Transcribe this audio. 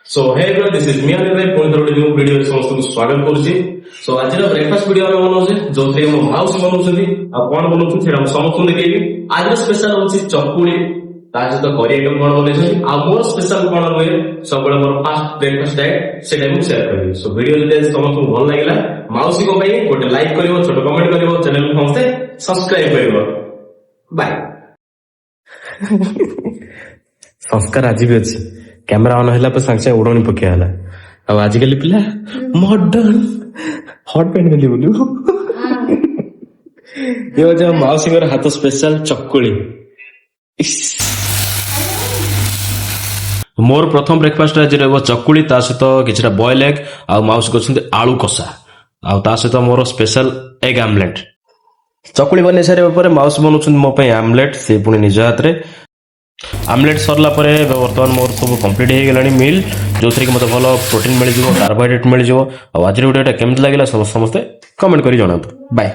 So hey everyone, this is me Anil पुणी थोड़ी new video समस्त स्वागत करूची। सो आज ब्रेकफास्ट वीडियो में बनाऊँ जो थे मो हाउस बनाऊँगी आ कौन बनाऊँ सेटा समस्त देखेबी। आज स्पेशल होची चकुली ता सहित करी आइटम कौन बनेछी आ मोर स्पेशल कौन हुए सब मोर फास्ट ब्रेकफास्ट डाइट सेटा मु शेयर करबी। सो वीडियो जदि समस्त भल लागिला माउसी को पई गोटे लाइक करिवो, छोटो कमेंट करिवो, चैनल को समस्त सब्सक्राइब करिवो। बाय। संस्कार आज भी अच्छी कैमरा ऑन है सागे सागे उड़नी पकिया अब आजिकल पिला मॉडर्न हॉट पैंट मिली बोलू ये जो माउसी हाथ स्पेशल चकुली मोर प्रथम ब्रेकफास्ट आज चकुली ता सहित किछटा बॉयल एग आ माउसी करछन्ते आलू कषा आ ता सहित मोर स्पेशल एग आमलेट। चकुली बनै सारे पर माउसी बनाउछन्ते मो पई आमलेट से पुणी निज हाथ रे आमलेट सरला परे वर्तमान मोर सब कंप्लीट हो गलानी मील जो थी मत भल प्रोटीन मिल जाव कार्बोहाइड्रेट मिल जाव। आज वीडियो केमती लगे समस्ते कमेंट कर जनातु। बाय।